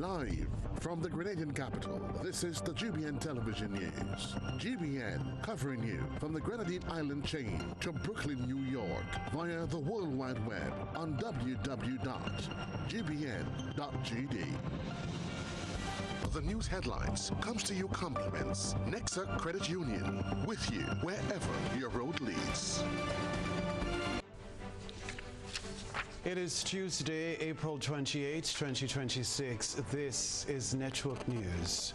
Live from the Grenadian capital, this is the GBN television news. GBN covering you from the Grenadine Island chain to Brooklyn, New York, via the World Wide Web on www.gbn.gd. The news headlines comes to you compliments Nexa Credit Union, with you wherever your road leads. It is Tuesday, April 28, 2026. This is Network News.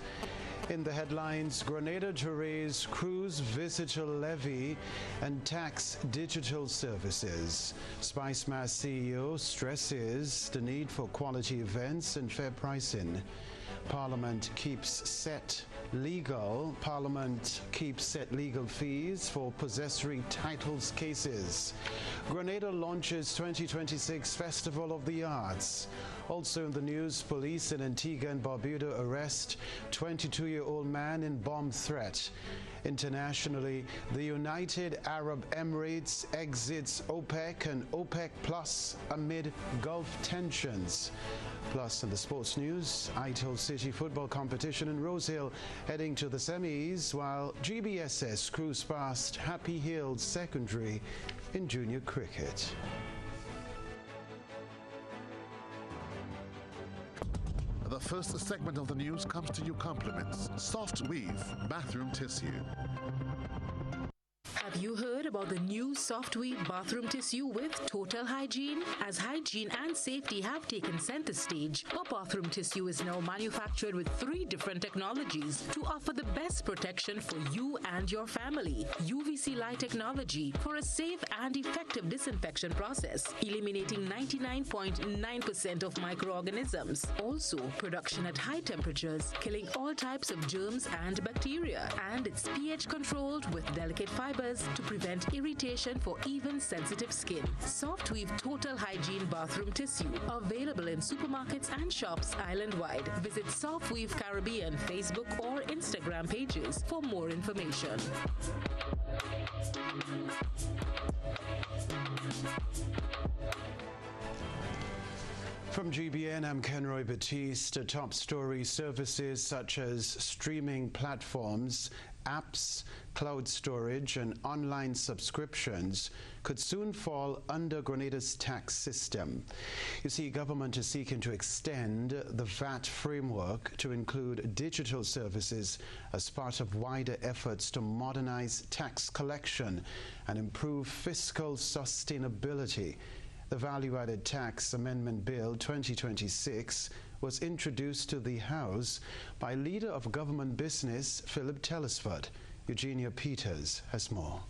In the headlines, Grenada to raise cruise visitor levy and tax digital services. SpiceMass CEO stresses the need for quality events and fair pricing. Parliament keeps set legal fees for possessory titles cases. Grenada launches 2026 Festival of the Arts. Also in the news, police in Antigua and Barbuda arrest 22-year-old man in bomb threat. Internationally, the United Arab Emirates exits OPEC and OPEC Plus amid Gulf tensions. Plus, in the sports news, ITIL City football competition in Rosehill heading to the semis, while GBSS cruise past Happy Hills Secondary in junior cricket. The first segment of the news comes to you compliments Soft Weave bathroom tissue. Have you heard about the new Soft Weave bathroom tissue with total hygiene? As hygiene and safety have taken center stage, our bathroom tissue is now manufactured with 3 different technologies to offer the best protection for you and your family. UVC light technology for a safe and effective disinfection process, eliminating 99.9% of microorganisms. Also, production at high temperatures, killing all types of germs and bacteria. And it's pH controlled with delicate fibers to prevent irritation for even sensitive skin. Soft Weave Total Hygiene Bathroom Tissue, available in supermarkets and shops island-wide. Visit Soft Weave Caribbean Facebook or Instagram pages for more information. From GBN, I'm Kenroy Baptiste. Top story: services such as streaming platforms, apps, cloud storage, and online subscriptions could soon fall under Grenada's tax system. You see, government is seeking to extend the VAT framework to include digital services as part of wider efforts to modernize tax collection and improve fiscal sustainability. The Value-Added Tax Amendment Bill 2026 was introduced to the House by Leader of Government Business Philip Telesford. Eugenia Peters has more.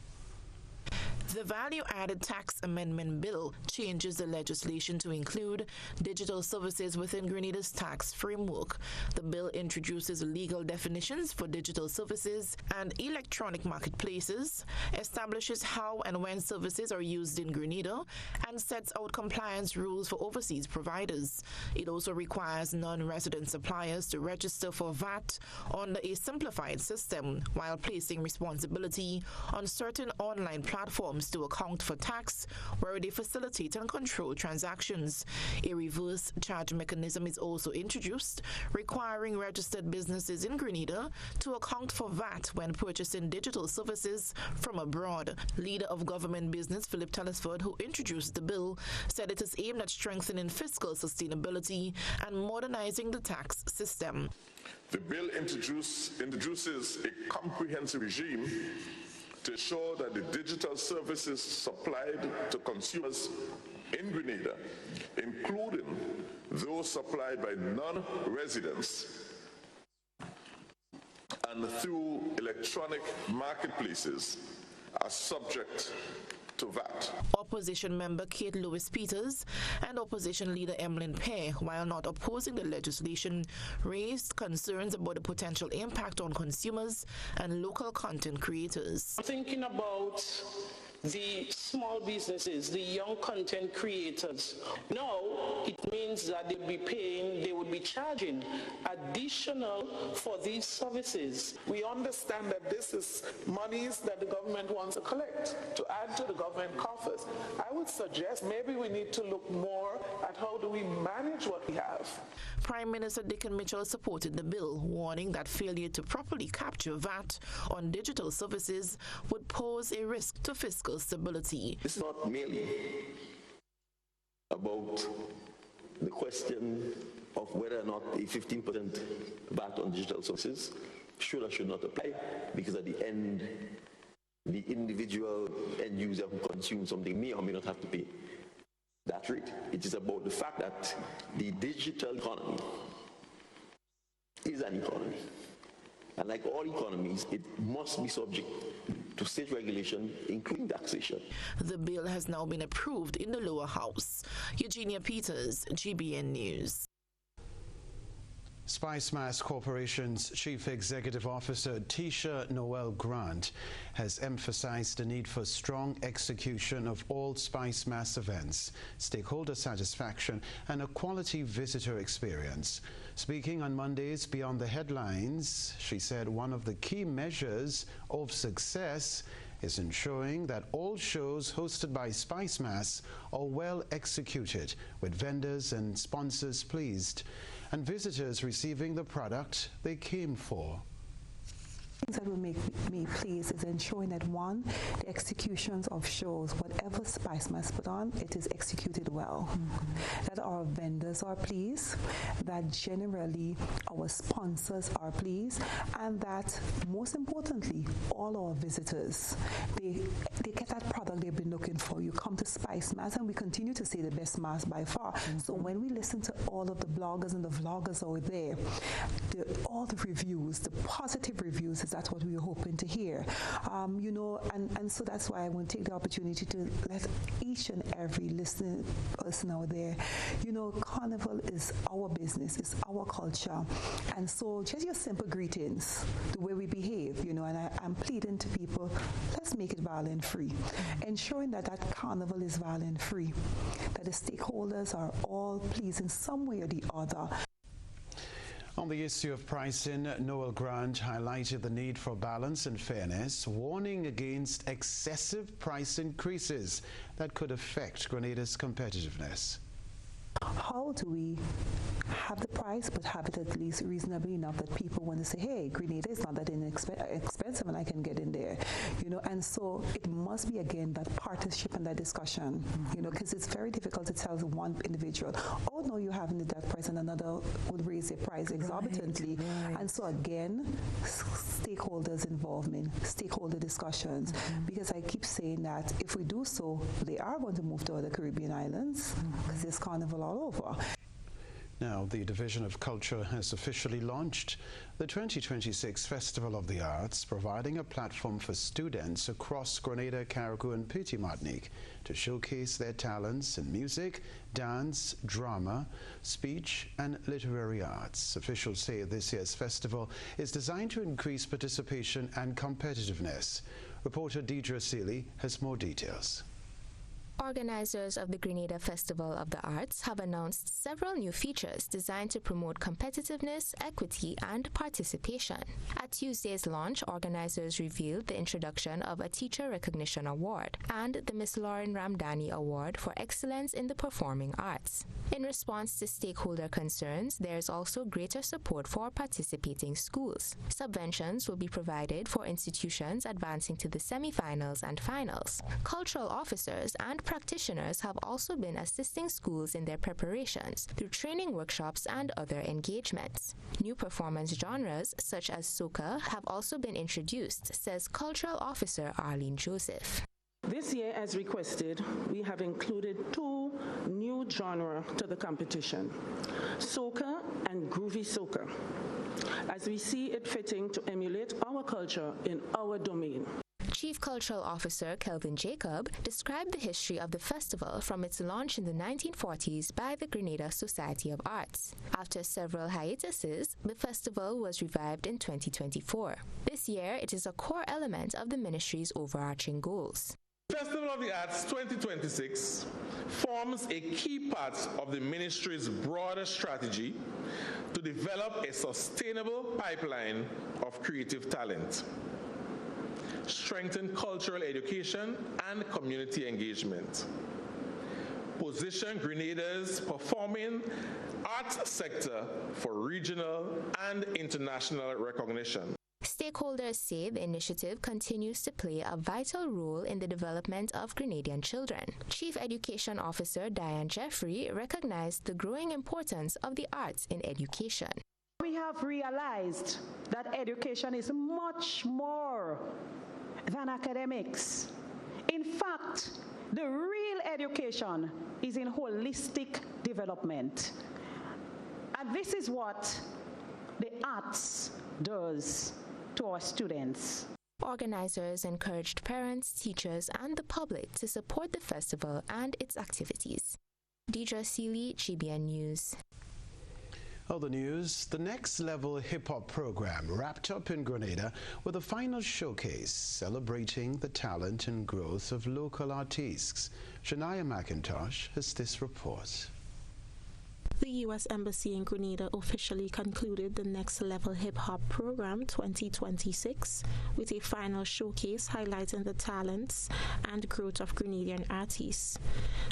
The Value-Added Tax Amendment Bill changes the legislation to include digital services within Grenada's tax framework. The bill introduces legal definitions for digital services and electronic marketplaces, establishes how and when services are used in Grenada, and sets out compliance rules for overseas providers. It also requires non-resident suppliers to register for VAT under a simplified system, while placing responsibility on certain online platforms to account for tax where they facilitate and control transactions. A reverse charge mechanism is also introduced, requiring registered businesses in Grenada to account for VAT when purchasing digital services from abroad. Leader of Government Business Philip Telesford, who introduced the bill, said it is aimed at strengthening fiscal sustainability and modernizing the tax system. The bill introduces a comprehensive regime to ensure that the digital services supplied to consumers in Grenada, including those supplied by non-residents and through electronic marketplaces, are subject to VAT. Opposition member Kate Lewis-Peters and opposition leader Emlyn Pear, while not opposing the legislation, raised concerns about the potential impact on consumers and local content creators. Thinking about the small businesses, the young content creators. Now, it means that they would be charging additional for these services. We understand that this is monies that the government wants to collect to add to the government coffers. I would suggest maybe we need to look more at how do we manage what we have. Prime Minister Dickon Mitchell supported the bill, warning that failure to properly capture VAT on digital services would pose a risk to fiscal stability. It's not merely about the question of whether or not a 15% VAT on digital services should or should not apply, because at the end, the individual end user who consumes something may or may not have to pay that rate. It is about the fact that the digital economy is an economy. And like all economies, it must be subject to state regulation, including taxation. The bill has now been approved in the lower house. Eugenia Peters, GBN News. SpiceMass Corporation's Chief Executive Officer Tisha Noel Grant has emphasized the need for strong execution of all SpiceMass events, stakeholder satisfaction, and a quality visitor experience. Speaking on Monday's Beyond the Headlines, she said one of the key measures of success is ensuring that all shows hosted by SpiceMass are well executed, with vendors and sponsors pleased, and visitors receiving the product they came for. Things that will make me pleased is ensuring that, one, the executions of shows, whatever SpiceMass put on, it is executed well. That our vendors are pleased, that generally our sponsors are pleased, and that, most importantly, all our visitors, they get that product they've been looking for. You come to SpiceMass, and we continue to say the best mass by far. So when we listen to all of the bloggers and the vloggers out there, all the reviews, the positive reviews, that's what we were hoping to hear. You know, and so that's why I want to take the opportunity to let each and every listening person out there, you know, Carnival is our business, it's our culture. And so just your simple greetings, the way we behave, you know, and I'm pleading to people, let's make it violent free. Ensuring that that Carnival is violent free, that the stakeholders are all pleased in some way or the other. On the issue of pricing, Noel Grant highlighted the need for balance and fairness, warning against excessive price increases that could affect Grenada's competitiveness. How do we have the price but have it at least reasonably enough that people want to say, hey, Grenada is not that expensive and I can get in there, you know? And so it must be, again, that partnership and that discussion, you know, because it's very difficult to tell one individual, oh no, you haven't at that price, and another would raise their price exorbitantly. Right. And so again, stakeholders involvement, stakeholder discussions, because I keep saying that if we do so, they are going to move to other Caribbean islands because there's Carnival all over. Now, the Division of Culture has officially launched the 2026 Festival of the Arts, providing a platform for students across Grenada, Carriacou, and Petit Martinique to showcase their talents in music, dance, drama, speech, and literary arts. Officials say this year's festival is designed to increase participation and competitiveness. Reporter Deidre Seeley has more details. Organizers of the Grenada Festival of the Arts have announced several new features designed to promote competitiveness, equity, and participation. At Tuesday's launch, organizers revealed the introduction of a Teacher Recognition Award and the Miss Lauren Ramdani Award for Excellence in the Performing Arts. In response to stakeholder concerns, there is also greater support for participating schools. Subventions will be provided for institutions advancing to the semi-finals and finals. Cultural officers and practitioners have also been assisting schools in their preparations through training workshops and other engagements. New performance genres such as soca have also been introduced, says Cultural Officer Arlene Joseph. This year, as requested, we have included 2 new genres to the competition, soca and groovy soca, as we see it fitting to emulate our culture in our domain. Chief Cultural Officer Kelvin Jacob described the history of the festival from its launch in the 1940s by the Grenada Society of Arts. After several hiatuses, the festival was revived in 2024. This year, it is a core element of the ministry's overarching goals. Festival of the Arts 2026 forms a key part of the ministry's broader strategy to develop a sustainable pipeline of creative talent, strengthen cultural education and community engagement, position Grenada's performing arts sector for regional and international recognition. Stakeholders say the initiative continues to play a vital role in the development of Grenadian children. Chief Education Officer Diane Jeffrey recognized the growing importance of the arts in education. We have realized that education is much more than academics. In fact, the real education is in holistic development. And this is what the arts does to our students. Organizers encouraged parents, teachers, and the public to support the festival and its activities. Deidre Seeley, GBN News. Other news, the Next Level Hip Hop program wrapped up in Grenada with a final showcase celebrating the talent and growth of local artists. Shania McIntosh has this report. The U.S. Embassy in Grenada officially concluded the Next Level Hip Hop Program 2026 with a final showcase highlighting the talents and growth of Grenadian artists.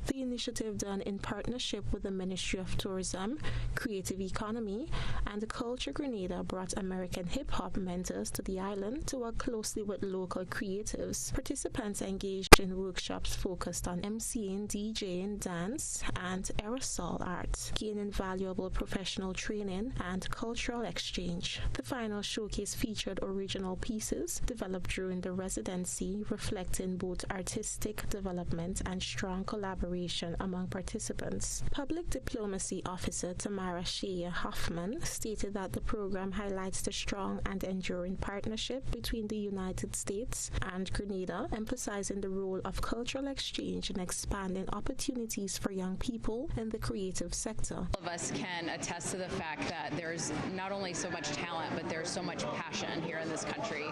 The initiative, done in partnership with the Ministry of Tourism, Creative Economy, and Culture Grenada, brought American hip hop mentors to the island to work closely with local creatives. Participants engaged in workshops focused on MCing, DJing, dance, and aerosol art, gaining invaluable professional training and cultural exchange. The final showcase featured original pieces developed during the residency, reflecting both artistic development and strong collaboration among participants. Public Diplomacy Officer Tamara Shea Hoffman stated that the program highlights the strong and enduring partnership between the United States and Grenada, emphasizing the role of cultural exchange in expanding opportunities for young people in the creative sector. All of us can attest to the fact that there's not only so much talent, but there's so much passion here in this country.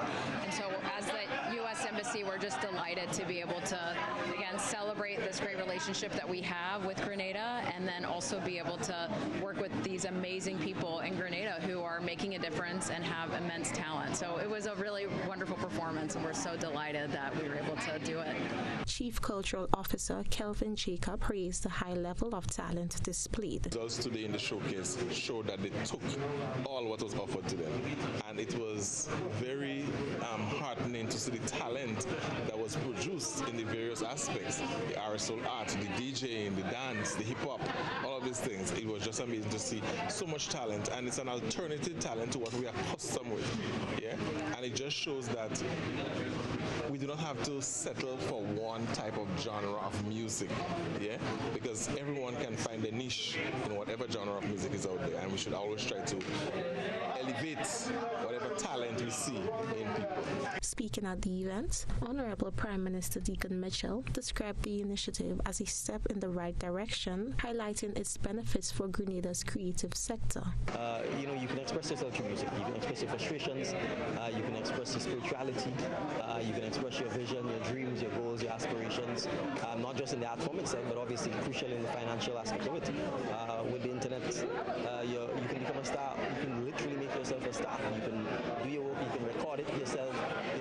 And so as the U.S. Embassy, we're just delighted to be able to, again, celebrate this great relationship that we have with Grenada, and then also be able to work with these amazing people in Grenada who are making a difference and have immense talent. So it was a really wonderful performance, and we're so delighted that we were able to do it. Chief Cultural Officer Kelvin Jacob praised the high level of talent displayed. Results today in the showcase showed that they took all what was offered to them, and it was very heartening to see the talent that was produced in the various aspects, the aerosol art, the DJing, the dance, the hip-hop, all of these things. It was just amazing to see so much talent, and it's an alternative talent to what we are accustomed with, yeah? And it just shows that we do not have to settle for one type of genre of music, yeah? Because everyone can find a niche in whatever genre of music is out there, and we should always try to elevate whatever talent we see in people. Speaking at the event, Honorable Prime Minister Deacon Mitchell described the initiative as a step in the right direction, highlighting its benefits for Grenada's creative sector. You can express yourself through music. You can express your frustrations. You can express your spirituality. You can express your vision, your dreams, your goals, your aspirations. Not just in the art form itself, but obviously crucial in the financial aspect of it. With the internet, you can become a star. You can literally make yourself a star. You can do your work. You can record it yourself.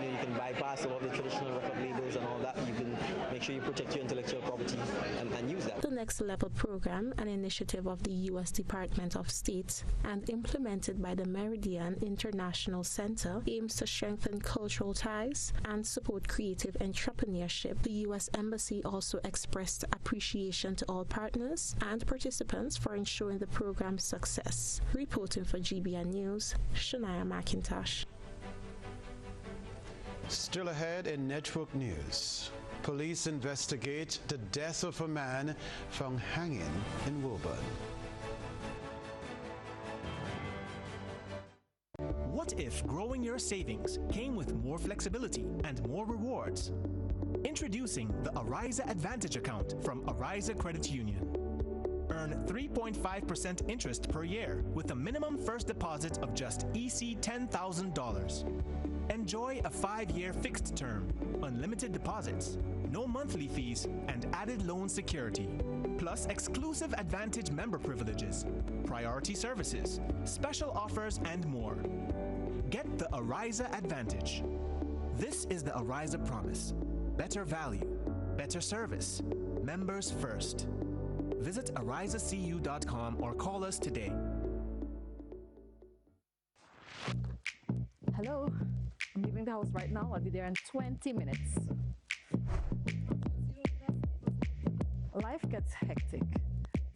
You can bypass some of the traditional record labels and all that. You can make sure you protect your intellectual property and use that. The Next Level program, an initiative of the U.S. Department of State and implemented by the Meridian International Center, aims to strengthen cultural ties and support creative entrepreneurship. The U.S. Embassy also expressed appreciation to all partners and participants for ensuring the program's success. Reporting for GBN News, Shania McIntosh. Still ahead in network news. Police investigate the death of a man found hanging in Woburn. What if growing your savings came with more flexibility and more rewards? Introducing the Ariza Advantage account from Ariza Credit Union. Earn 3.5% interest per year with a minimum first deposit of just EC $10,000. Enjoy a 5-year fixed term, unlimited deposits, no monthly fees, and added loan security. Plus exclusive Advantage member privileges, priority services, special offers, and more. Get the Ariza Advantage. This is the Ariza Promise. Better value, better service, members first. Visit arizacu.com or call us today. Hello, I'm leaving the house right now. I'll be there in 20 minutes. Life gets hectic.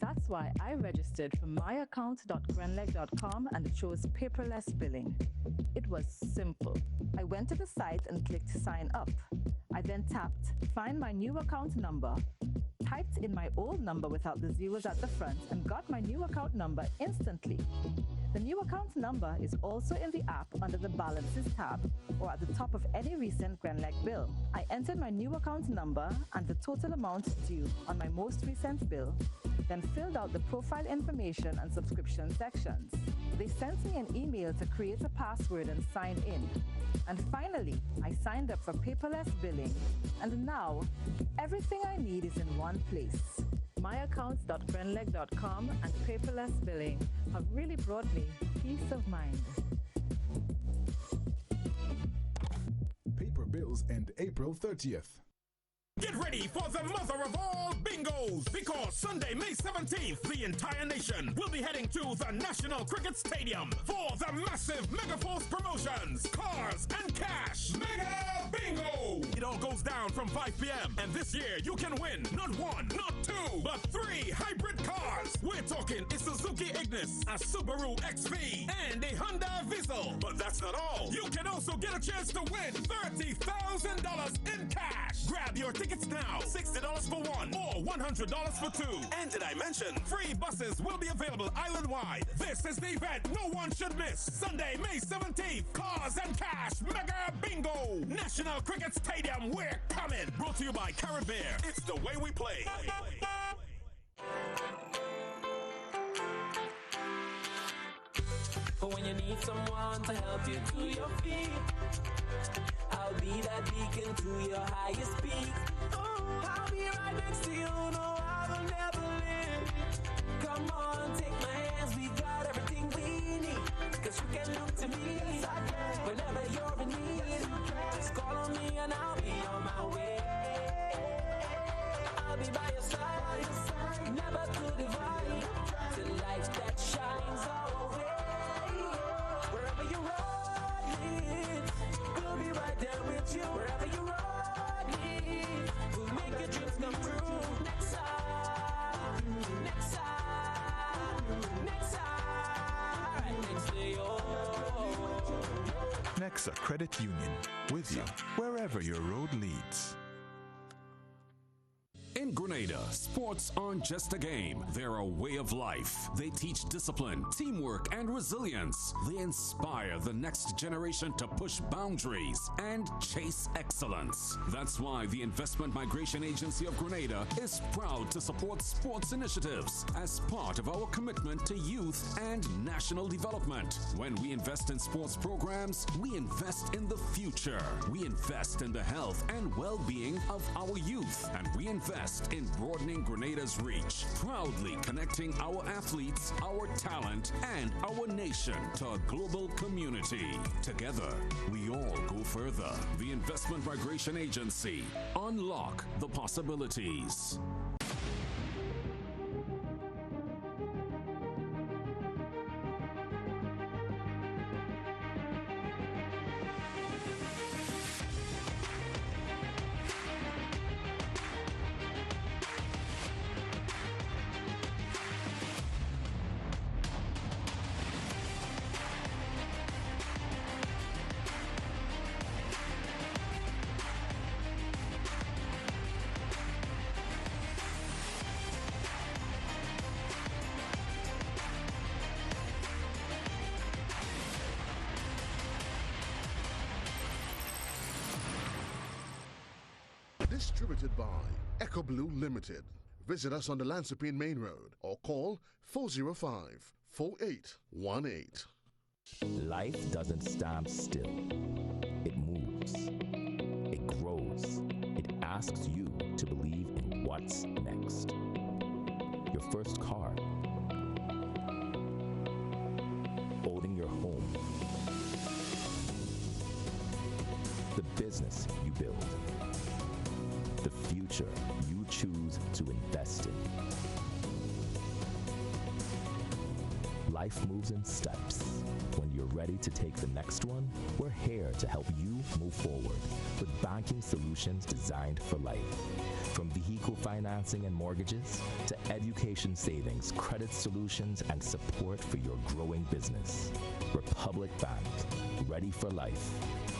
That's why I registered for myaccount.grenleg.com and it chose paperless billing. It was simple. I went to the site and clicked sign up. I then tapped find my new account number, typed in my old number without the zeros at the front, and got my new account number instantly. The new account number is also in the app under the Balances tab or at the top of any recent Grenleg bill. I entered my new account number and the total amount due on my most recent bill, then filled out the profile information and subscription sections. They sent me an email to create a password and sign in. And finally, I signed up for paperless billing, and now everything I need is in one place. Myaccounts.grenleg.com and paperless billing have really brought me peace of mind. Paper bills end April 30th. Get ready for the mother of all bingos, because Sunday, May 17th, the entire nation will be heading to the National Cricket Stadium for the massive Mega Force promotions, cars and cash. Mega Bingo! It all goes down from 5 p.m. and this year you can win not one, not two, but 3 hybrid cars. We're talking a Suzuki Ignis, a Subaru XV, and a Honda Vizzle. But that's not all. You can also get a chance to win $30,000 in cash. Grab your tickets now. $60 for one or $100 for two. And did I mention free buses will be available island-wide? This is the event no one should miss. Sunday, May 17th. Cars and cash. Mega Bingo. National Cricket Stadium. We're coming. Brought to you by Caribbean. It's the way we play. For when you need someone to help you to your feet, I'll be that beacon to your highest peak. I'll be right next to you, no, I will never leave. Come on, take my hands, we got everything we need. Cause you can look to me whenever you're in need. Just call on me and I'll be on my way. I'll be by your side, never to divide. The light that shines our way. Wherever you run it, we'll be right there with you. Wherever you run it, we'll make your dreams come true. Next time, next time, next time, right next to you. Nexa Credit Union, with you wherever your road leads. In Grenada, sports aren't just a game, they're a way of life. They teach discipline, teamwork, and resilience. They inspire the next generation to push boundaries and chase excellence. That's why the Investment Migration Agency of Grenada is proud to support sports initiatives as part of our commitment to youth and national development. When we invest in sports programs, we invest in the future. We invest in the health and well-being of our youth, and we invest in broadening Grenada's reach, proudly connecting our athletes, our talent, and our nation to a global community. Together, we all go further. The Investment Migration Agency. Unlock the possibilities. Distributed by Echo Blue Limited. Visit us on the Lansopine Main Road or call 405-4818. Life doesn't stand still. It moves. It grows. It asks you to believe in what's next. Your first car, owning your home, the business you build, the future you choose to invest in. Life moves in steps. When you're ready to take the next one, we're here to help you move forward with banking solutions designed for life. From vehicle financing and mortgages to education savings, credit solutions, and support for your growing business. Republic Bank, ready for life,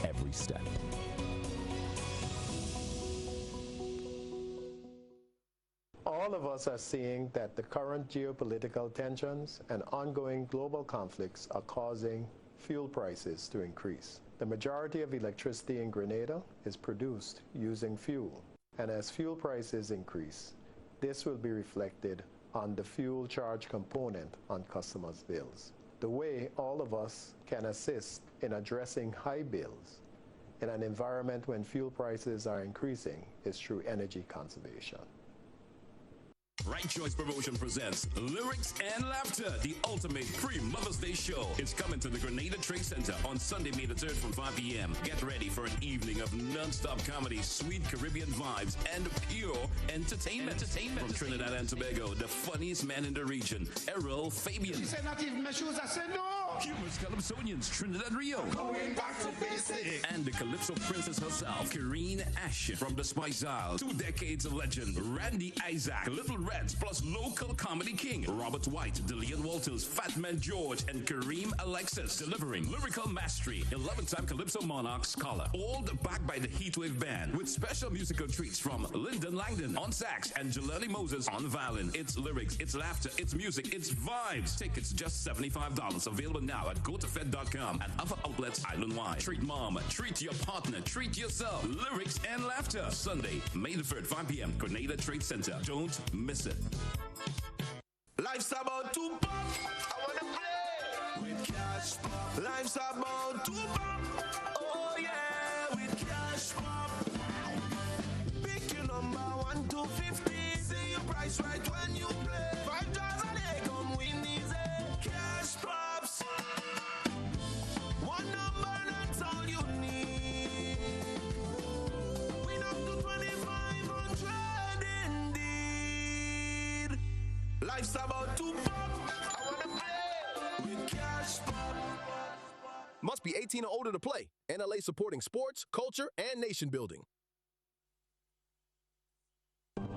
every step. All of us are seeing that the current geopolitical tensions and ongoing global conflicts are causing fuel prices to increase. The majority of electricity in Grenada is produced using fuel, and as fuel prices increase, this will be reflected on the fuel charge component on customers' bills. The way all of us can assist in addressing high bills in an environment when fuel prices are increasing is through energy conservation. Right Choice Promotion presents Lyrics and Laughter, the ultimate free Mother's Day show. It's coming to the Grenada Trade Center on Sunday, May the 3rd from 5 p.m. Get ready for an evening of non-stop comedy, sweet Caribbean vibes, and pure entertainment. From Trinidad and Tobago, the funniest man in the region, Errol Fabian. She said not even my shoes, I said no. Humorous Calypsonians, Trinidad Rio. Going back to basics. And the Calypso princess herself, Kareen Ashton from the Spice Isles. 2 decades of legend, Randy Isaac, Little Reds, plus local comedy king, Robert White, Dillian Walters, Fat Man George, and Kareem Alexis, delivering lyrical mastery, 11-time Calypso Monarch scholar, all backed by the Heatwave Band, with special musical treats from Lyndon Langdon on sax and Jelani Moses on violin. It's lyrics, it's laughter, it's music, it's vibes. Tickets just $75. Available now at gotofed.com and other outlets island-wide. Treat mom, treat your partner, treat yourself. Lyrics and laughter. Sunday, May the 3rd, 5 p.m. Grenada Trade Center. Don't miss it. Life's about to pop. I wanna play with cash pop. Life's about to pop. Oh yeah, with cash pop. Pick your number 1 to 50. See your price right when you play. $5 a day, come win easy. Cash pops. One number, that's all you need. Win up to 2,500 indeed. Life's about to pop. I wanna play with cash pop. Must be 18 or older to play. NLA supporting sports, culture, and nation building.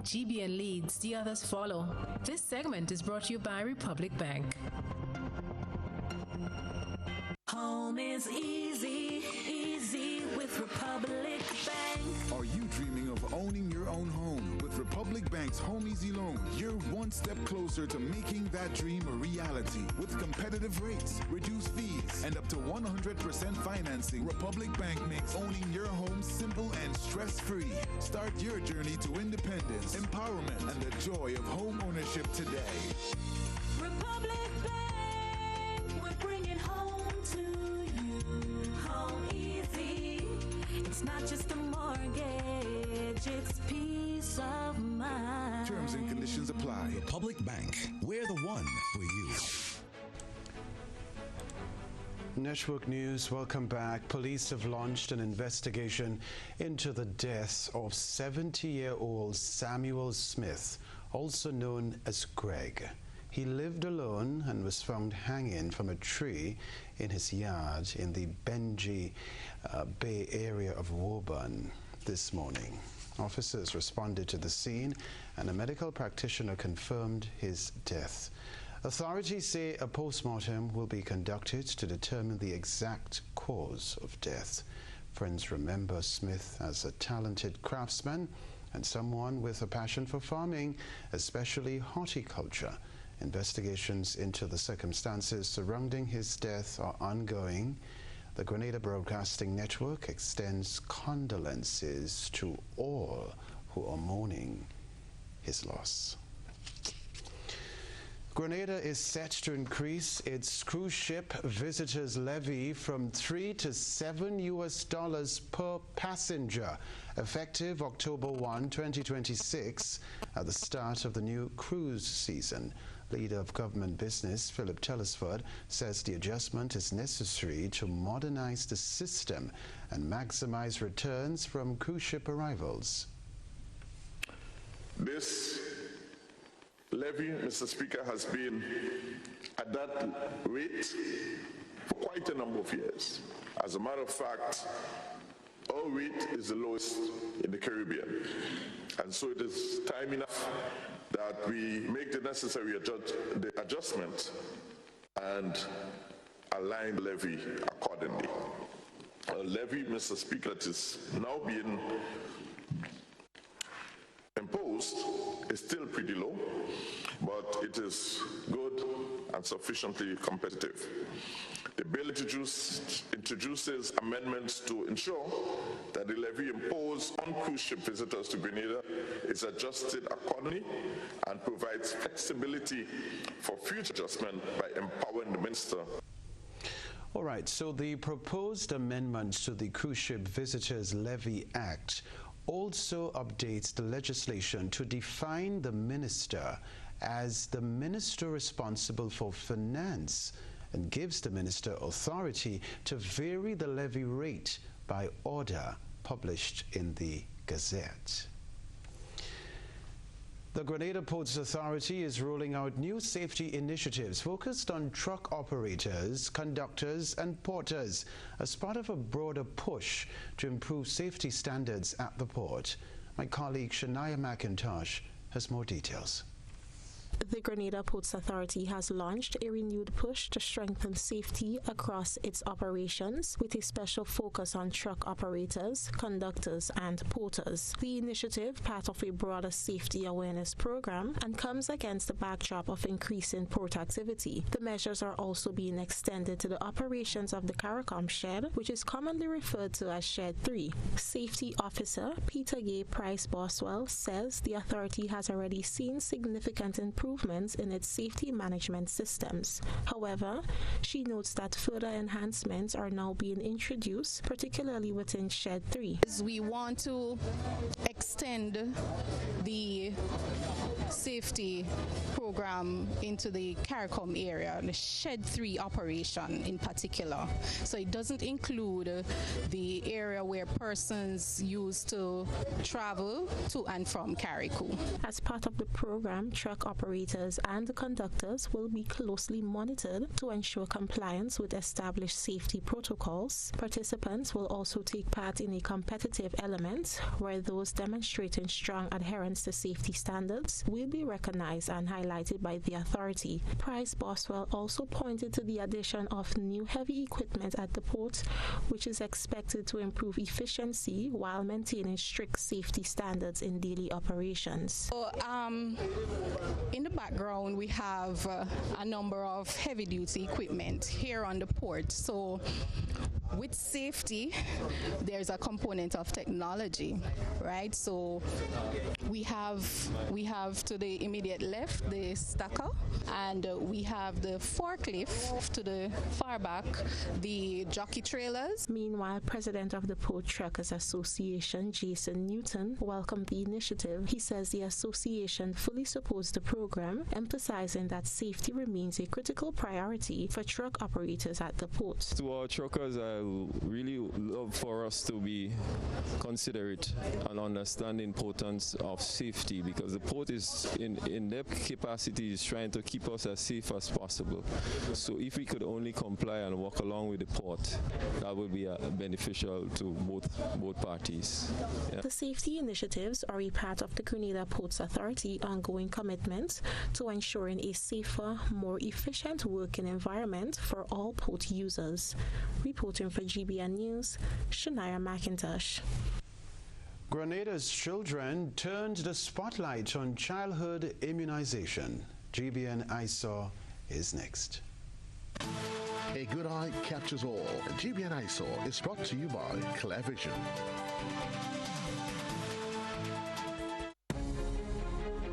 GBN leads, the others follow. This segment is brought to you by Republic Bank. Home is easy, easy with Republic Bank. Are you dreaming of owning your own home? With Republic Bank's Home Easy Loan, you're one step closer to making that dream a reality. With competitive rates, reduced fees, and up to 100% financing, Republic Bank makes owning your home simple and stress-free. Start your journey to independence, empowerment, and the joy of home ownership today. Republic Bank, we're bringing home to you. Home easy. It's not just a mortgage, it's peace of mind. Terms and conditions apply. Republic Bank, we're the one for you. Network News, welcome back. Police have launched an investigation into the death of 70-year-old Samuel Smith, also known as Greg. He lived alone and was found hanging from a tree in his yard in the Benji Bay area of Woburn this morning. Officers responded to the scene and a medical practitioner confirmed his death. Authorities say a post-mortem will be conducted to determine the exact cause of death. Friends remember Smith as a talented craftsman and someone with a passion for farming, especially horticulture. Investigations into the circumstances surrounding his death are ongoing. The Grenada Broadcasting Network extends condolences to all who are mourning his loss. Grenada is set to increase its cruise ship visitors levy from $3 to $7 per passenger, effective October 1, 2026, at the start of the new cruise season. Leader of Government Business, Philip Telesford, says the adjustment is necessary to modernize the system and maximize returns from cruise ship arrivals. This levy, Mr. Speaker, has been at that rate for quite a number of years. As a matter of fact, our rate is the lowest in the Caribbean. And so it is time enough that we make the necessary adjustment and align the levy accordingly. A levy, Mr. Speaker, that is now being imposed is still pretty low, but it is good and sufficiently competitive. The bill introduces amendments to ensure that the levy imposed on cruise ship visitors to Grenada is adjusted accordingly and provides flexibility for future adjustment by empowering the minister. All right, so the proposed amendments to the Cruise Ship Visitors Levy Act also updates the legislation to define the minister as the minister responsible for finance and gives the minister authority to vary the levy rate by order published in the Gazette. The Grenada Ports Authority is rolling out new safety initiatives focused on truck operators, conductors, and porters as part of a broader push to improve safety standards at the port. My colleague Shania McIntosh has more details. The Grenada Ports Authority has launched a renewed push to strengthen safety across its operations with a special focus on truck operators, conductors, and porters. The initiative, part of a broader safety awareness program, and comes against the backdrop of increasing port activity. The measures are also being extended to the operations of the CARICOM shed, which is commonly referred to as Shed 3. Safety Officer Peter Gay Price Boswell says the authority has already seen significant improvements in its safety management systems. However, she notes that further enhancements are now being introduced, particularly within Shed 3. We want to extend the safety program into the CARICOM area, the Shed 3 operation in particular. So it doesn't include the area where persons used to travel to and from CARICOM. As part of the program, truck operators and conductors will be closely monitored to ensure compliance with established safety protocols. Participants will also take part in a competitive element where those demonstrating strong adherence to safety standards will be recognized and highlighted by the authority. Price Boswell also pointed to the addition of new heavy equipment at the port, which is expected to improve efficiency while maintaining strict safety standards in daily operations. So, in the background, we have a number of heavy-duty equipment here on the port. So with safety, there's a component of technology, right? So we have to the immediate left the stacker, and we have the forklift to the far back, the jockey trailers. Meanwhile, President of the Port Truckers Association, Jason Newton, welcomed the initiative. He says the association fully supports the program, emphasizing that safety remains a critical priority for truck operators at the port. To our truckers, I really love for us to be considerate and understand the importance of safety, because the port is in their capacity is trying to keep us as safe as possible. So if we could only comply and walk along with the port, that would be beneficial to both parties. Yeah. The safety initiatives are a part of the Grenada Ports Authority ongoing commitment to ensuring a safer, more efficient working environment for all port users. Reporting for GBN News, Shania McIntosh. Grenada's children turned the spotlight on childhood immunization. GBN ISOR is next. A good eye captures all. GBN ISOR is brought to you by Clear Vision.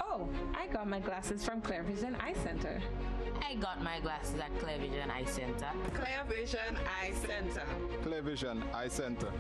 Oh, I I got my glasses from Clear Vision Eye Center. I got my glasses at Clear Vision Eye Center. Clear Vision Eye Center. Clear Vision Eye Center.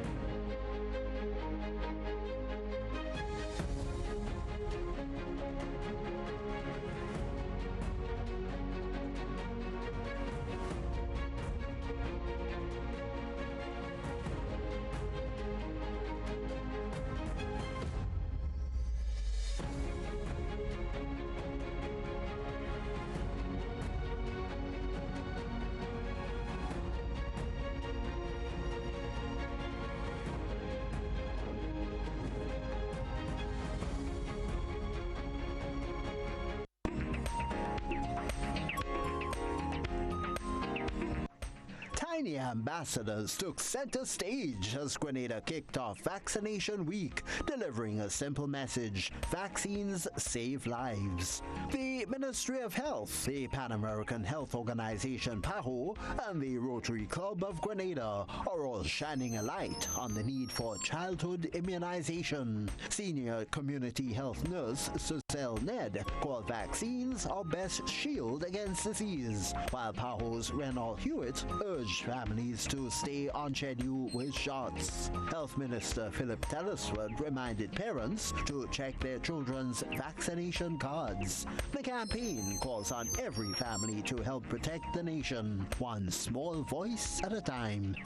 Tiny ambassadors took center stage as Grenada kicked off Vaccination Week, delivering a simple message: vaccines save lives. The Ministry of Health, the Pan American Health Organization PAHO, and the Rotary Club of Grenada are all shining a light on the need for childhood immunization. Senior community health nurse Susel Ned called vaccines our best shield against disease, while PAHO's Renald Hewitt urged families to stay on schedule with shots. Health Minister Philip Telesford reminded parents to check their children's vaccination cards. The campaign calls on every family to help protect the nation, one small voice at a time.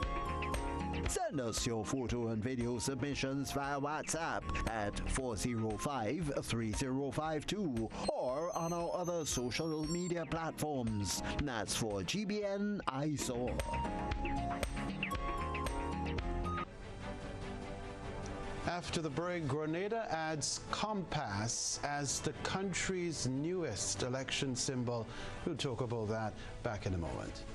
Send us your photo and video submissions via WhatsApp at 405-3052 or on our other social media platforms. That's for GBN ISOR. After the break, Grenada adds compass as the country's newest election symbol. We'll talk about that back in a moment.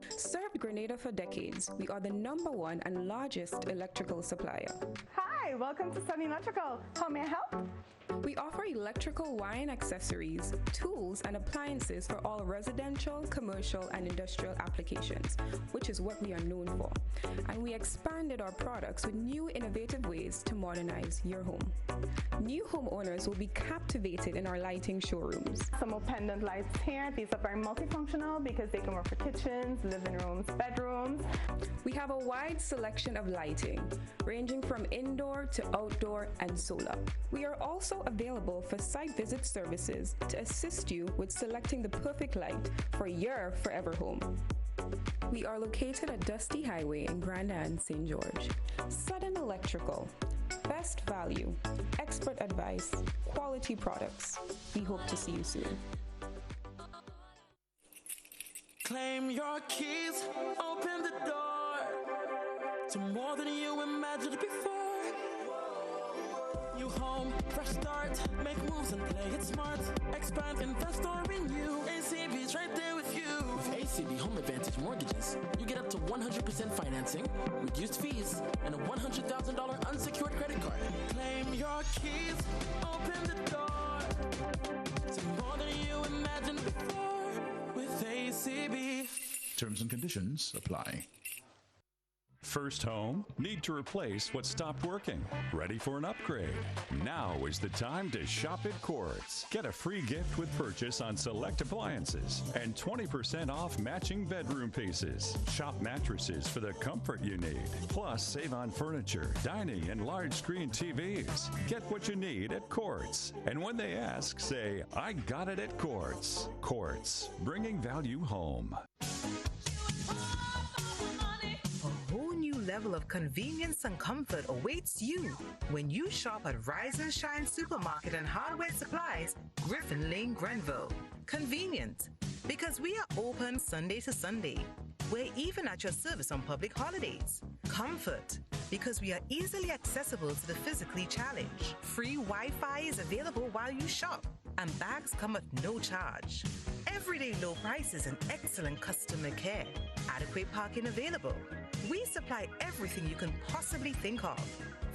Served Grenada for decades, we are the #1 and largest electrical supplier. Hi, welcome to Sunny Electrical. How may I help? We offer electrical wiring accessories, tools, and appliances for all residential, commercial, and industrial applications, which is what we are known for. And we expanded our products with new innovative ways to modernize your home. New homeowners will be captivated in our lighting showrooms. Some more pendant lights here. These are very multifunctional because they can work for kitchens, living rooms, bedrooms. We have a wide selection of lighting, ranging from indoor to outdoor and solar. We are also available for site visit services to assist you with selecting the perfect light for your forever home. We are located at Dusty Highway in Grand Anne, St. George. Sudden Electrical. Best value, expert advice, quality products. We hope to see you soon. Claim your keys, open the door to more than you imagined before. New home, fresh start, make moves and play it smart. Expand, invest or renew. ACB's right there with you. With ACB Home Advantage Mortgages, you get up to 100% financing, reduced fees, and a $100,000 unsecured credit card. Claim your keys, open the door to more than you imagined before with ACB. Terms and conditions apply. First home? Need to replace what stopped working? Ready for an upgrade? Now is the time to shop at Quartz. Get a free gift with purchase on select appliances and 20% off matching bedroom pieces. Shop mattresses for the comfort you need. Plus, save on furniture, dining, and large screen TVs. Get what you need at Quartz. And when they ask, say, I got it at Quartz. Quartz, bringing value home. Level of convenience and comfort awaits you when you shop at Rise and Shine Supermarket and Hardware Supplies, Griffin Lane, Grenville. Convenient, because we are open Sunday to Sunday. We're even at your service on public holidays. Comfort, because we are easily accessible to the physically challenged. Free Wi-Fi is available while you shop, and bags come at no charge. Everyday low prices and excellent customer care. Adequate parking available. We supply everything you can possibly think of.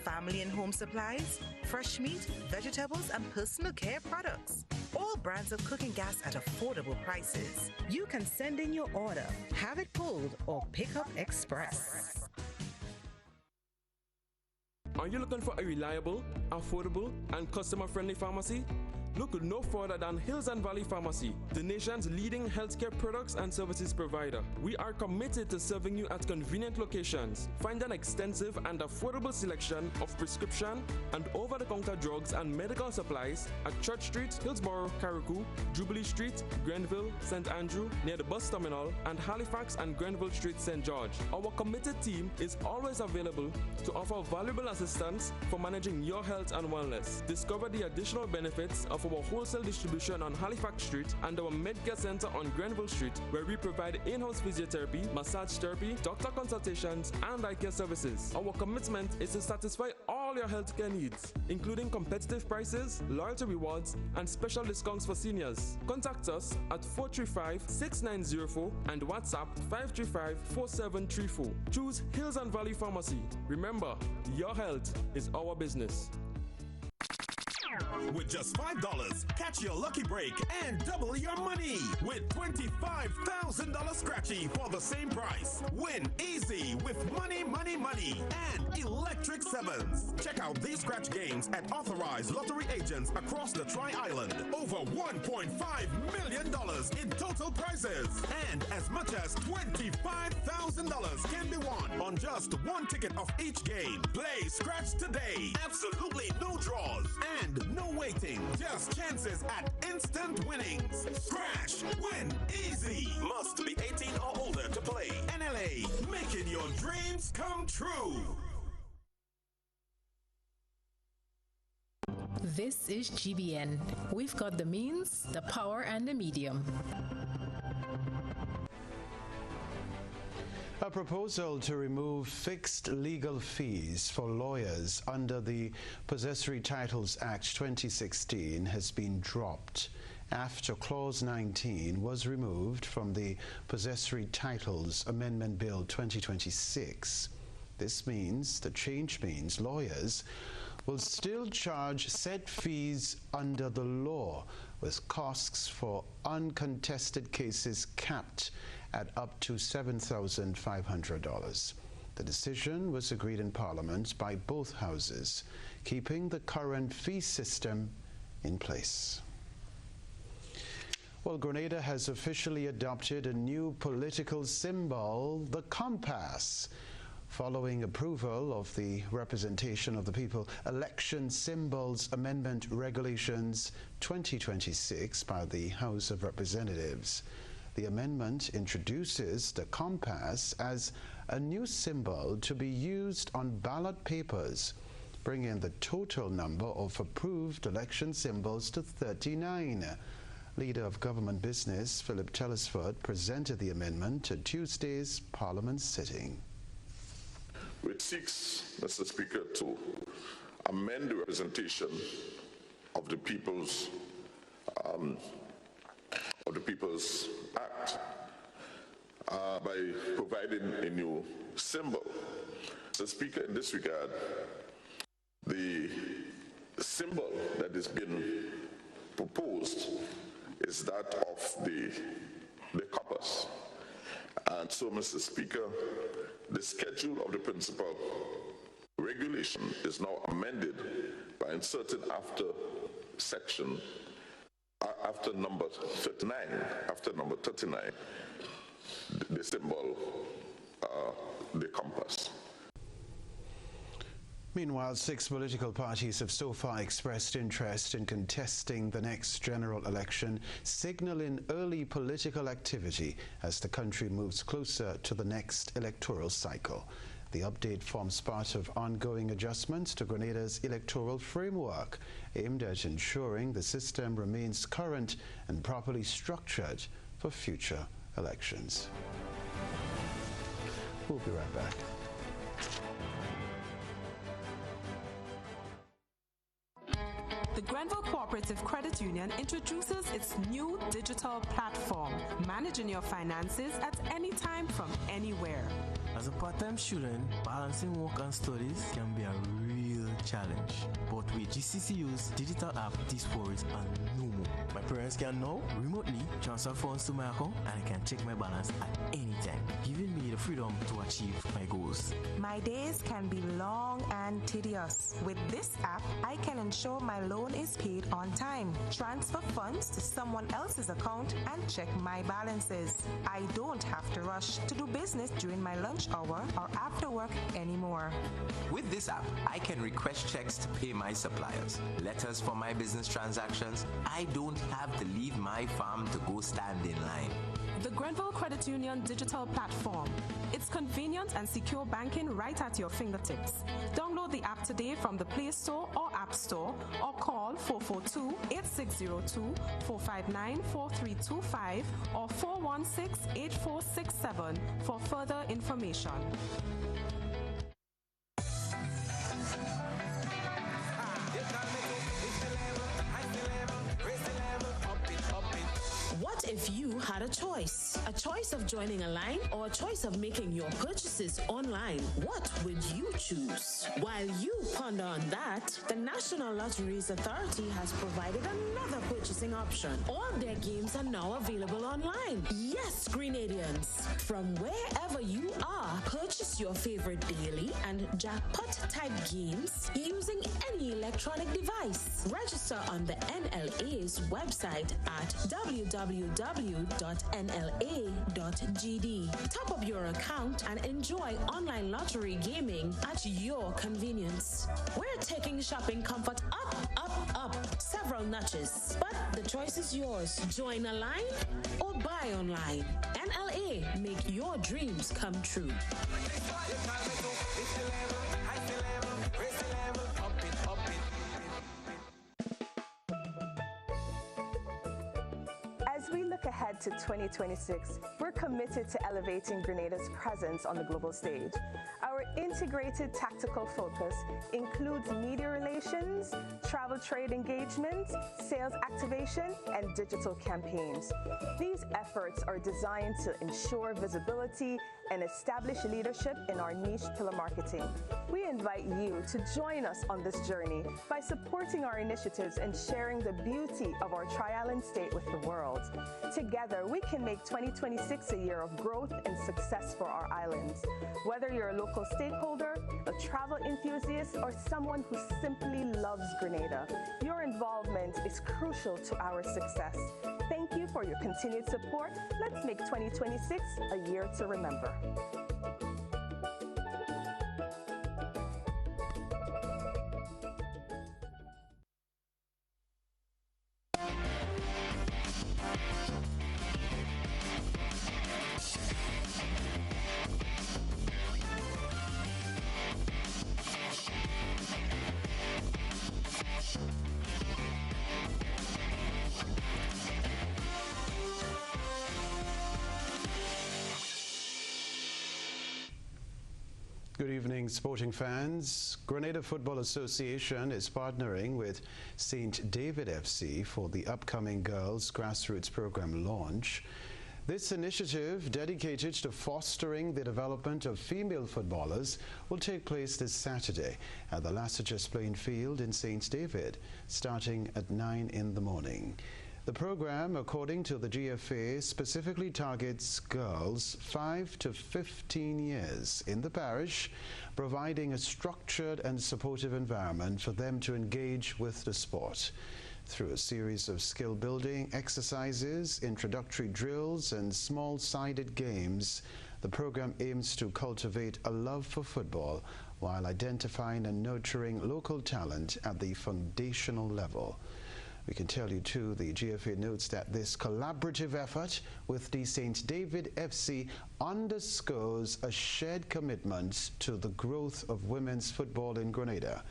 Family and home supplies, fresh meat, vegetables, and personal care products. All brands of cooking gas at affordable prices. You can send in your order, have it pulled, or pick up express. Are you looking for a reliable, affordable, and customer-friendly pharmacy? Look no further than Hills and Valley Pharmacy, the nation's leading healthcare products and services provider. We are committed to serving you at convenient locations. Find an extensive and affordable selection of prescription and over-the-counter drugs and medical supplies at Church Street, Hillsborough, Carriacou, Jubilee Street, Grenville, St. Andrew, near the bus terminal, and Halifax and Grenville Street, St. George. Our committed team is always available to offer valuable assistance for managing your health and wellness. Discover the additional benefits of our wholesale distribution on Halifax Street and our Medcare Center on Grenville Street, where we provide in-house physiotherapy, massage therapy, doctor consultations, and eye care services. Our commitment is to satisfy all your healthcare needs, including competitive prices, loyalty rewards, and special discounts for seniors. Contact us at 435-6904 and WhatsApp 535-4734. Choose Hills and Valley Pharmacy. Remember, your health is our business. With just $5, catch your lucky break and double your money with $25,000 scratchy for the same price. Win easy with money, money, money and electric sevens. Check out these scratch games at authorized lottery agents across the Tri-Island. Over $1.5 million in total prizes and as much as $25,000 can be won on just one ticket of each game. Play scratch today. Absolutely no draws and no waiting, just chances at instant winnings. Scratch, win, easy. Must be 18 or older to play. NLA, making your dreams come true. This is GBN. We've got the means, the power, and the medium. A proposal to remove fixed legal fees for lawyers under the Possessory Titles Act 2016 has been dropped after Clause 19 was removed from the Possessory Titles Amendment Bill 2026. The change means lawyers will still charge set fees under the law, with costs for uncontested cases capped at up to $7,500. The decision was agreed in Parliament by both houses, keeping the current fee system in place. Well, Grenada has officially adopted a new political symbol, the compass, following approval of the Representation of the People Election Symbols Amendment Regulations 2026 by the House of Representatives. The amendment introduces the compass as a new symbol to be used on ballot papers, bringing the total number of approved election symbols to 39. Leader of Government Business, Philip Telesford, presented the amendment at Tuesday's Parliament sitting. Which seeks, Mr. Speaker, to amend the Representation of the People's Act by providing a new symbol. Mr. Speaker, in this regard, the symbol that is being proposed is that of the compass. And so, Mr. Speaker, the schedule of the principal regulation is now amended by inserting after number 39, the symbol, the compass. Meanwhile, 6 political parties have so far expressed interest in contesting the next general election, signaling early political activity as the country moves closer to the next electoral cycle. The update forms part of ongoing adjustments to Grenada's electoral framework, aimed at ensuring the system remains current and properly structured for future elections. We'll be right back. The Grenville Cooperative Credit Union introduces its new digital platform, managing your finances at any time from anywhere. As a part-time student, balancing work and studies can be a real challenge. But with GCCU's digital app, these worries are no more. My parents can now remotely transfer funds to my account and I can check my balance at any time, giving me the freedom to achieve my goals. My days can be long and tedious. With this app, I can ensure my loan is paid on time, transfer funds to someone else's account, and check my balances. I don't have to rush to do business during my lunch hour or after work anymore. With this app, I can request checks to pay my suppliers, letters for my business transactions. I don't have to leave my farm to go stand in line. The Grenville Credit Union digital platform. It's convenient and secure banking right at your fingertips. Download the app today from the Play Store or App Store or call 442-8602-459-4325 or 416-8467 for further information. What if you had a choice? A choice of joining a line or a choice of making your purchases online? What would you choose? While you ponder on that, the National Lotteries Authority has provided another purchasing option. All their games are now available online. Yes, Grenadians, from wherever you are, purchase your favorite daily and jackpot type games using any electronic device. Register on the NLA's website at www.nla.gd. Top up your account and enjoy online lottery gaming at your convenience. We're taking shopping comfort up, up, up several notches. But the choice is yours. Join a line or buy online. NLA, make your dreams come true. As we look ahead to 2026, we're committed to elevating Grenada's presence on the global stage. Our integrated tactical focus includes media relations, travel trade engagement, sales activation, and digital campaigns. These efforts are designed to ensure visibility and establish leadership in our niche pillar marketing. We invite you to join us on this journey by supporting our initiatives and sharing the beauty of our Tri-Island state with the world. Together, we can make 2026 a year of growth and success for our islands. Whether you're a local stakeholder, a travel enthusiast, or someone who simply loves Grenada, your involvement is crucial to our success. Thank you for your continued support. Let's make 2026 a year to remember. Good evening, sporting fans. Grenada Football Association is partnering with St. David FC for the upcoming Girls Grassroots Program launch. This initiative, dedicated to fostering the development of female footballers, will take place this Saturday at the Lassiter's Playing Field in St. David, starting at 9 in the morning. The program, according to the GFA, specifically targets girls 5 to 15 years in the parish, providing a structured and supportive environment for them to engage with the sport. Through a series of skill-building exercises, introductory drills, and small-sided games, the program aims to cultivate a love for football while identifying and nurturing local talent at the foundational level. We can tell you, too, the GFA notes that this collaborative effort with the St. David FC underscores a shared commitment to the growth of women's football in Grenada.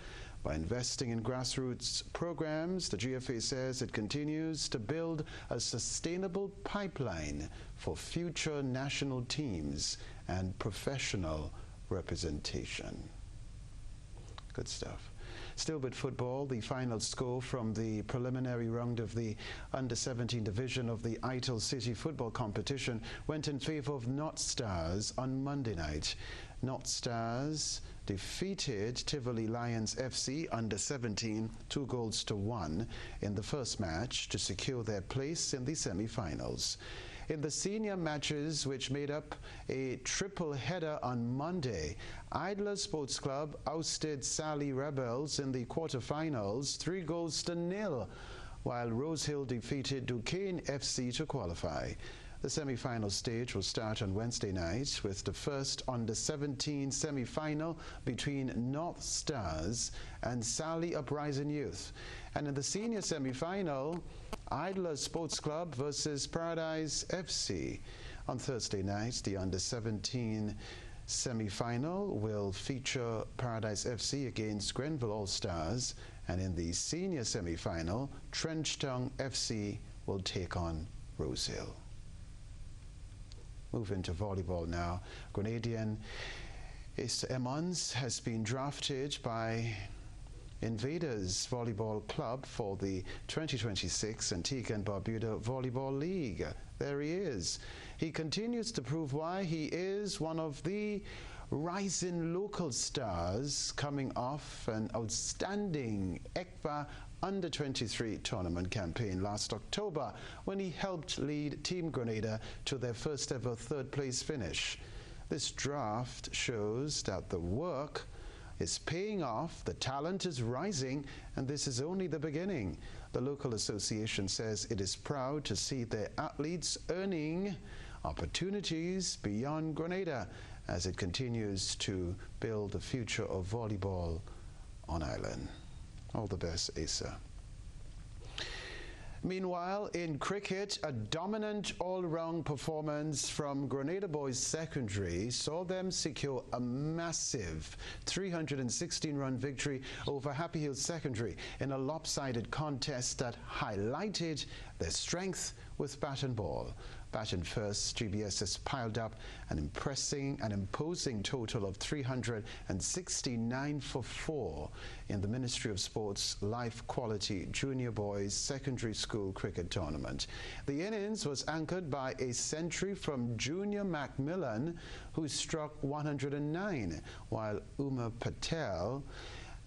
By investing in grassroots programs, the GFA says it continues to build a sustainable pipeline for future national teams and professional representation. Good stuff. Still with football, the final score from the preliminary round of the Under-17 division of the Ital City football competition went in favor of North Stars on Monday night. North Stars defeated Tivoli Lions FC under 17 2-1 in the first match to secure their place in the semi-finals. In the senior matches, which made up a triple header on Monday, Idler Sports Club ousted Sally Rebels in the quarterfinals 3-0, while Rosehill defeated Duquesne FC to qualify. The semi-final stage will start on Wednesday night with the first under-17 semi-final between North Stars and Sally Uprising Youth. And in the senior semi-final, Idler Sports Club versus Paradise FC. On Thursday night, the under-17 semi-final will feature Paradise FC against Grenville All-Stars, and in the senior semi-final, Trenchtown FC will take on Rosehill. Moving to volleyball now. Grenadian Issa Emmons has been drafted by Invaders Volleyball Club for the 2026 Antigua and Barbuda Volleyball League. There he is. He continues to prove why he is one of the rising local stars, coming off an outstanding ECVA Under-23 tournament campaign last October when he helped lead Team Grenada to their first ever third-place finish. This draft shows that the work is paying off, the talent is rising, and this is only the beginning. The local association says it is proud to see their athletes earning opportunities beyond Grenada as it continues to build the future of volleyball on island. All the best, Asa. Meanwhile, in cricket, a dominant all-round performance from Grenada Boys Secondary saw them secure a massive 316-run victory over Happy Hill Secondary in a lopsided contest that highlighted their strength with bat and ball. Batting first, GBS has piled up an imposing total of 369 for 4 in the Ministry of Sports Life Quality Junior Boys Secondary School Cricket Tournament. The innings was anchored by a century from Junior Macmillan, who struck 109, while Uma Patel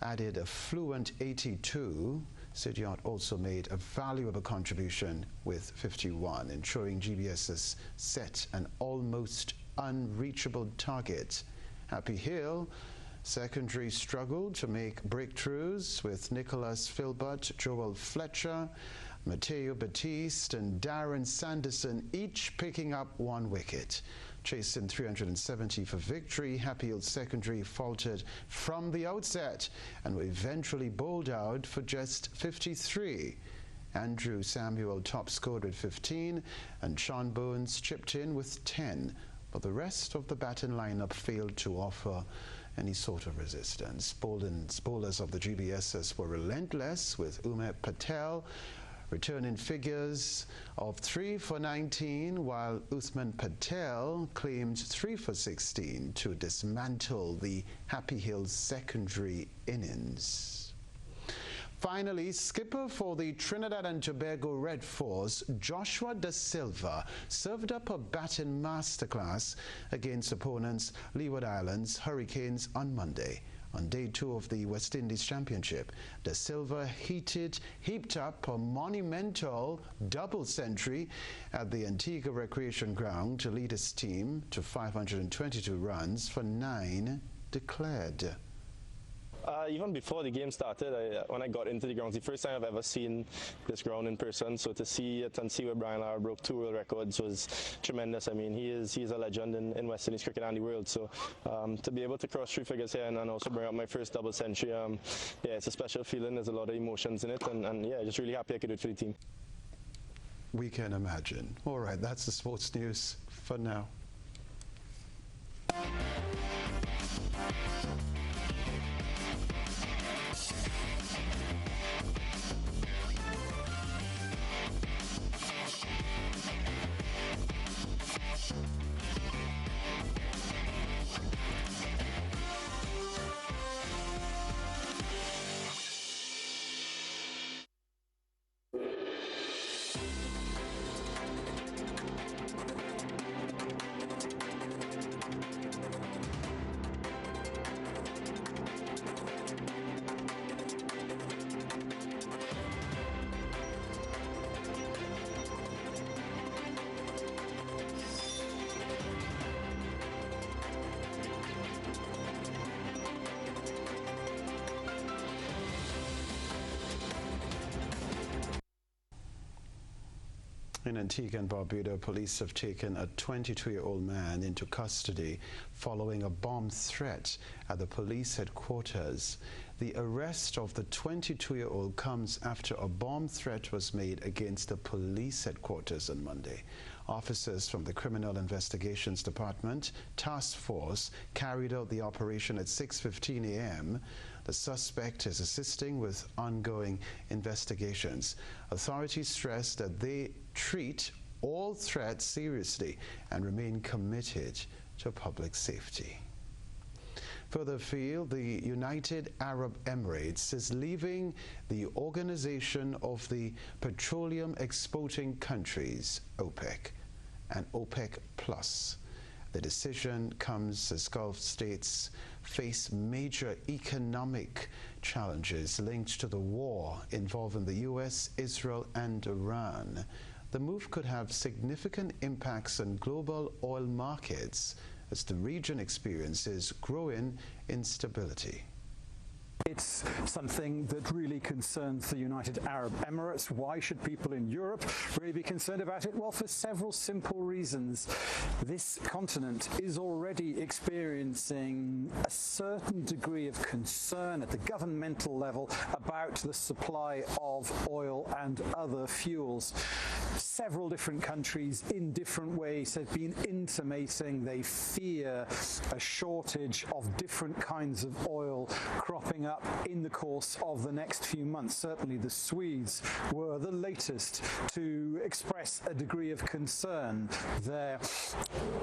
added a fluent 82. Sidyat also made a valuable contribution with 51, ensuring GBS has set an almost unreachable target. Happy Hill Secondary struggled to make breakthroughs with Nicholas Filbert, Joel Fletcher, Mateo Baptiste and Darren Sanderson each picking up 1 wicket. Chasing 370 for victory, Happy Hill Secondary faltered from the outset and were eventually bowled out for just 53. Andrew Samuel top scored with 15 and Sean Bones chipped in with 10, but the rest of the batting lineup failed to offer any sort of resistance. Bowlers of the GBSs were relentless, with Ume Patel returning figures of 3 for 19, while Uthman Patel claimed 3 for 16 to dismantle the Happy Hill Secondary innings. Finally, skipper for the Trinidad and Tobago Red Force, Joshua Da Silva, served up a batting masterclass against opponents Leeward Islands Hurricanes on Monday. On day 2 of the West Indies Championship, Da Silva heaped up a monumental double century at the Antigua Recreation Ground to lead his team to 522 runs for 9 declared. Even before the game started, when I got into the grounds, the first time I've ever seen this ground in person, so to see it and see where Brian Lara broke 2 world records was tremendous. I mean, he's a legend in West Indies cricket and the world, so to be able to cross 3 figures here and also bring up my first double century, yeah, it's a special feeling. There's a lot of emotions in it, and yeah, just really happy I could do it for the team. We can imagine. All right, that's the sports news for now. In Antigua and Barbuda, police have taken a 22-year-old man into custody following a bomb threat at the police headquarters. The arrest of the 22-year-old comes after a bomb threat was made against the police headquarters on Monday. Officers from the Criminal Investigations Department Task Force carried out the operation at 6:15 a.m. The suspect is assisting with ongoing investigations. Authorities stress that they treat all threats seriously and remain committed to public safety. Further afield, the United Arab Emirates is leaving the Organization of the Petroleum Exporting Countries, OPEC, and OPEC Plus. The decision comes as Gulf states face major economic challenges linked to the war involving the U.S., Israel, and Iran. The move could have significant impacts on global oil markets as the region experiences growing instability. It's something that really concerns the United Arab Emirates. Why should people in Europe really be concerned about it? Well, for several simple reasons. This continent is already experiencing a certain degree of concern at the governmental level about the supply of oil and other fuels. Several different countries in different ways have been intimating they fear a shortage of different kinds of oil cropping up in the course of the next few months. Certainly the Swedes were the latest to express a degree of concern. Their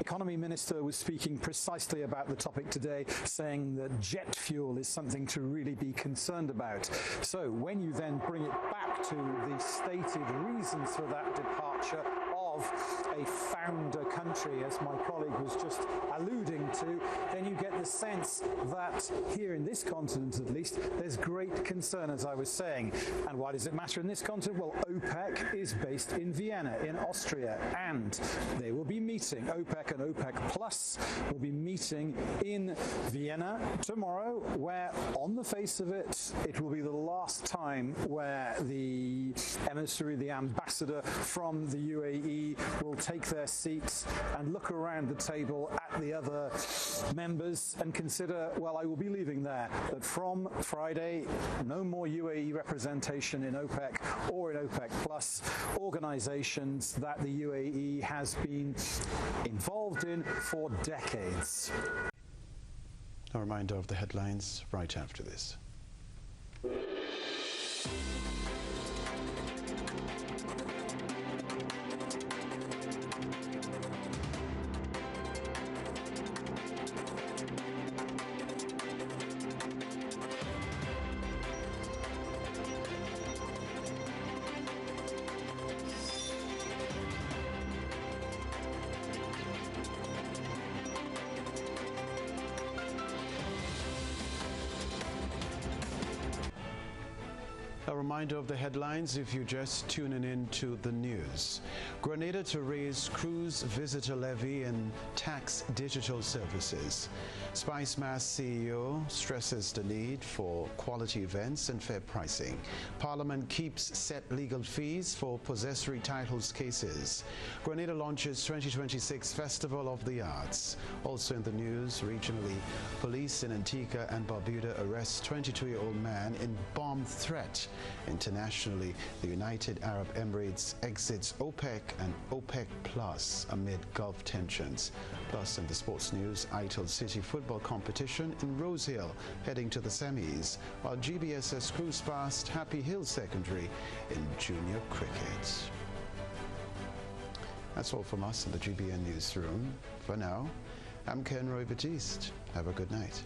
economy minister was speaking precisely about the topic today, saying that jet fuel is something to really be concerned about. So when you then bring it back to the stated reasons for that departure of a founder country, as my colleague was just alluding to, then you get the sense that here in this continent at least, there's great concern, as I was saying. And why does it matter in this continent? Well, OPEC is based in Vienna, in Austria, and they will be meeting, OPEC and OPEC Plus will be meeting in Vienna tomorrow, where on the face of it, it will be the last time where the emissary, the ambassador from the UAE will take their seats and look around the table at the other members and consider, well, I will be leaving there, that from Friday, no more UAE representation in OPEC or in OPEC Plus, organizations that the UAE has been involved in for decades. A reminder of the headlines right after this. A reminder of the headlines if you're just tuning in to the news. Grenada to raise cruise visitor levy and tax digital services. Spice Mass CEO stresses the need for quality events and fair pricing. Parliament keeps set legal fees for possessory titles cases. Grenada launches 2026 Festival of the Arts. Also in the news, regionally, police in Antigua and Barbuda arrest 22-year-old man in bomb threat. Internationally, the United Arab Emirates exits OPEC and OPEC Plus amid Gulf tensions. Plus, in the sports news, ITIL City football competition in Rose Hill heading to the semis, while GBSS cruise past Happy Hill Secondary in junior cricket. That's all from us in the GBN newsroom. For now, I'm Kenroy Baptiste. Have a good night.